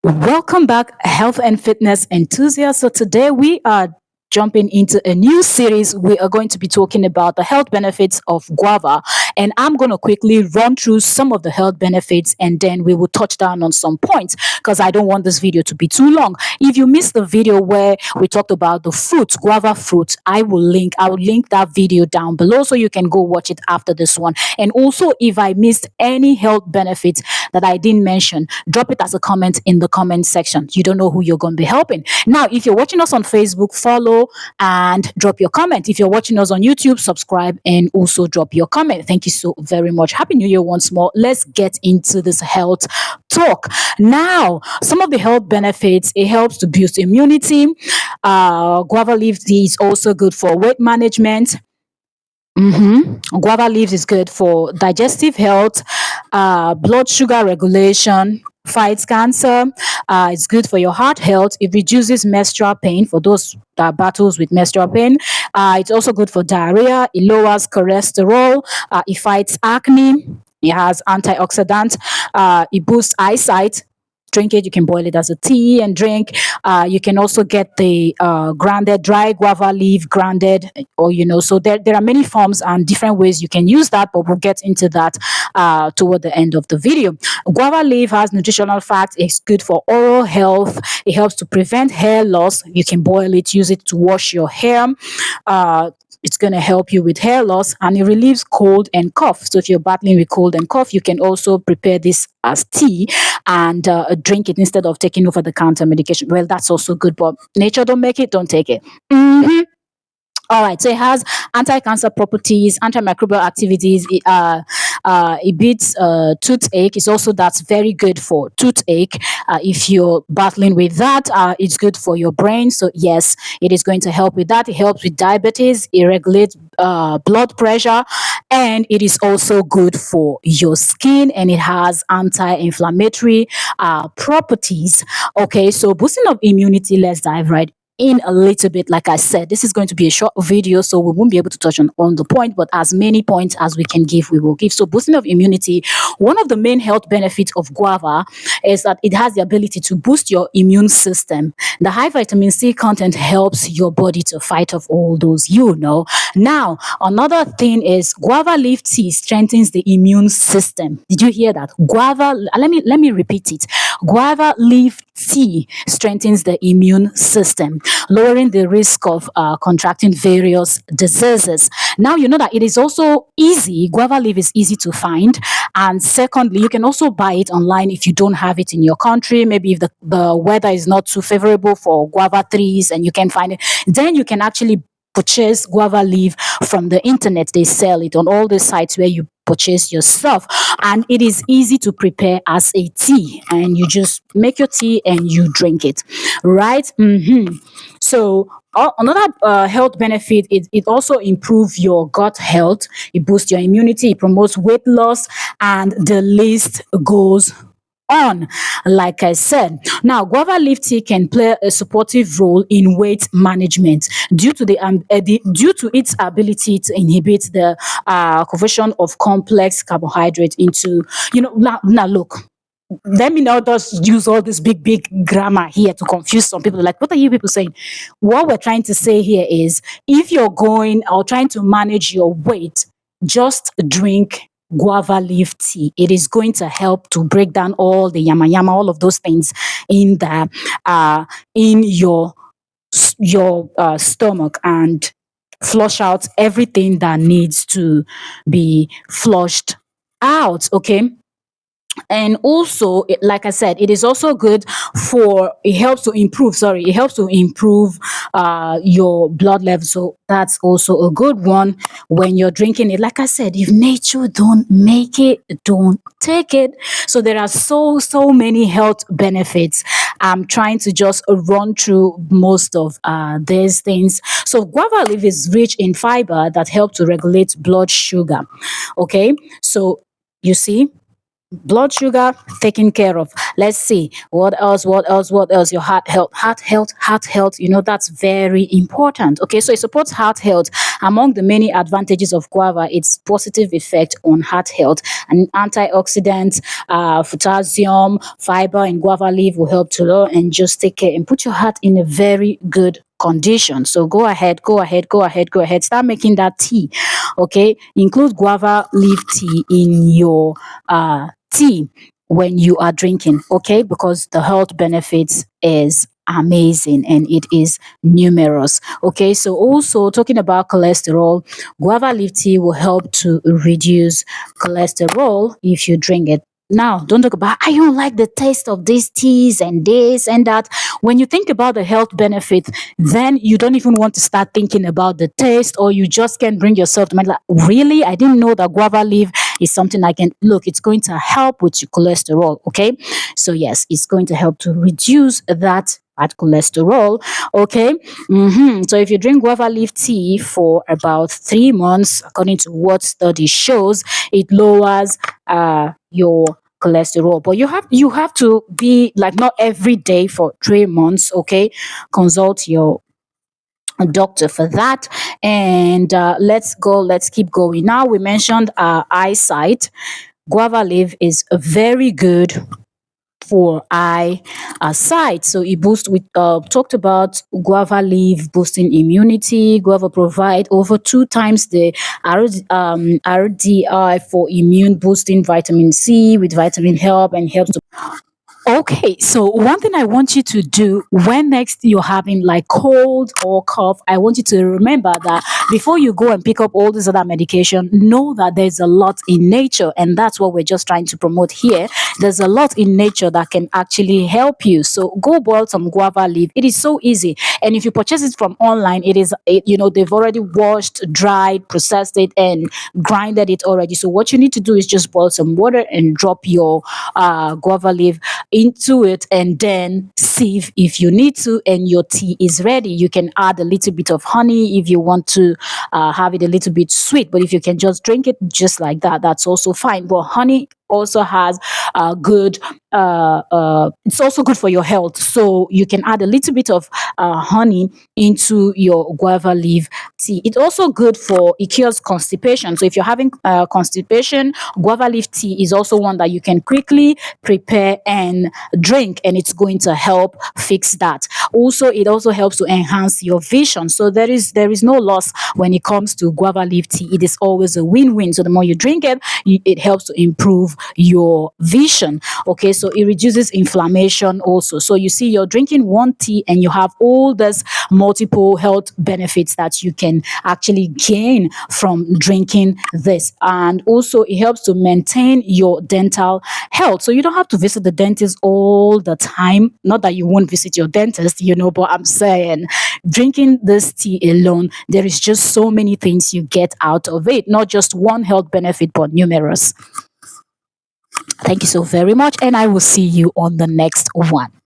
Welcome back, health and fitness enthusiasts. So, today we are jumping into a new series. We are going to be talking about the health benefits of guava, and I'm going to quickly run through some of the health benefits and then we will touch down on some points because I don't want this video to be too long. If you missed the video where we talked about the fruit, guava fruit, I will link that video down below so you can go watch it after this one. And also, if I missed any health benefits that I didn't mention, drop it as a comment in the comment section. You don't know who you're going to be helping. Now, if you're watching us on Facebook, follow and drop your comment. If you're watching us on YouTube, subscribe and also drop your comment. Thank you so very much. Happy New Year once more. Let's get into this health talk. Now, some of the health benefits, it helps to boost immunity. Guava leaf tea is also good for weight management. Guava leaves is good for digestive health, blood sugar regulation, fights cancer. It's good for your heart health. It reduces menstrual pain for those that battles with menstrual pain. It's also good for diarrhea. It lowers cholesterol. It fights acne. It has antioxidants. It boosts eyesight. Drink it. You can boil it as a tea and drink. You can also get the grounded dry guava leaf grounded, or so there are many forms and different ways you can use that, but we'll get into that toward the end of the video. Guava leaf has nutritional facts. It's good for oral health. It helps to prevent hair loss. You can boil it, use it to wash your hair. It's going to help you with hair loss, and it relieves cold and cough. So if you're battling with cold and cough, you can also prepare this as tea and drink it instead of taking over the counter medication. Well, that's also good, but nature don't make it, don't take it. All right, so it has anti-cancer properties, antimicrobial activities. It beats toothache. It's also that's very good for toothache. If you're battling with that, it's good for your brain. So yes, it is going to help with that. It helps with diabetes. It regulates blood pressure, and it is also good for your skin. And it has anti-inflammatory properties. Okay, so boosting of immunity. Let's dive right in a little bit. Like I said, this is going to be a short video, so we won't be able to touch on the point, but as many points as we can give, we will give. So boosting of immunity, one of the main health benefits of guava is that it has the ability to boost your immune system. The high vitamin C content helps your body to fight off all those, Now, another thing is guava leaf tea strengthens the immune system. Did you hear that? Let me repeat it. Guava leaf tea strengthens the immune system, lowering the risk of contracting various diseases. Now, you know that it is also easy. Guava leaf is easy to find. And secondly, you can also buy it online if you don't have it in your country. Maybe if the weather is not too favorable for guava trees and you can find it, then you can actually purchase guava leaf from the internet. They sell it on all the sites where you purchase your stuff, and it is easy to prepare as a tea, and you just make your tea and you drink it, right? So another health benefit, it also improves your gut health. It boosts your immunity. It promotes weight loss, and the list goes on. Like I said, now guava leaf tea can play a supportive role in weight management due to its ability to inhibit the conversion of complex carbohydrate into, now look, let me not just use all this big grammar here to confuse some people. Like, what are you people saying? What we're trying to say here is, if you're going or trying to manage your weight, just drink guava leaf tea. It is going to help to break down all the yama yama, all of those things in the in your stomach, and flush out everything that needs to be flushed out. Okay, and also like I said, it is also good for, it helps to improve, your blood level. So that's also a good one when you're drinking it. Like I said, if nature don't make it, don't take it. So there are so many health benefits. I'm trying to just run through most of these things. So guava leaf is rich in fiber that help to regulate blood sugar. Okay, so you see, blood sugar taken care of. Let's see what else. Your heart health, that's very important. Okay, so it supports heart health. Among the many advantages of guava, its positive effect on heart health and antioxidants, potassium, fiber in guava leaf will help to lower and just take care and put your heart in a very good condition. So go ahead, start making that tea. Okay, include guava leaf tea in your tea when you are drinking, okay, because the health benefits is amazing and it is numerous. Okay, so also talking about cholesterol, guava leaf tea will help to reduce cholesterol if you drink it. Now, don't talk about I don't like the taste of these teas and this and that. When you think about the health benefit, then you don't even want to start thinking about the taste, or you just can't bring yourself to mind like, really? I didn't know that guava leaf is something I can look. It's going to help with your cholesterol. Okay, so yes, it's going to help to reduce that bad cholesterol. Okay, so if you drink guava leaf tea for about 3 months, according to what study shows, it lowers your cholesterol. But you have to be like not every day for 3 months. Okay, consult your doctor for that. And let's keep going. Now we mentioned eyesight. Guava leaf is very good for eye sight. So it boosts with talked about guava leaf boosting immunity. Guava provide over 2 times the RDI for immune boosting vitamin C with vitamin help and helps to. Okay, so one thing I want you to do when next you're having like cold or cough, I want you to remember that before you go and pick up all this other medication, know that there's a lot in nature, and that's what we're just trying to promote here. There's a lot in nature that can actually help you. So go boil some guava leaf. It is so easy, and if you purchase it from online, they've already washed, dried, processed it, and grinded it already. So what you need to do is just boil some water and drop your guava leaf into it and then sieve if you need to, and your tea is ready. You can add a little bit of honey if you want to have it a little bit sweet, but if you can just drink it just like that, that's also fine. But honey also has good it's also good for your health, so you can add a little bit of honey into your guava leaf tea. It's also good for it cures constipation. So if you're having constipation, guava leaf tea is also one that you can quickly prepare and drink, and it's going to help fix that. Also, it also helps to enhance your vision. So there is no loss when it comes to guava leaf tea. It is always a win-win. So the more you drink it, it helps to improve your vision. Okay, so it reduces inflammation also. So you see, you're drinking one tea and you have all this multiple health benefits that you can actually gain from drinking this. And also it helps to maintain your dental health. So you don't have to visit the dentist all the time. Not that you won't visit your dentist, but I'm saying drinking this tea alone, there is just so many things you get out of it. Not just one health benefit, but numerous. Thank you so very much, and I will see you on the next one.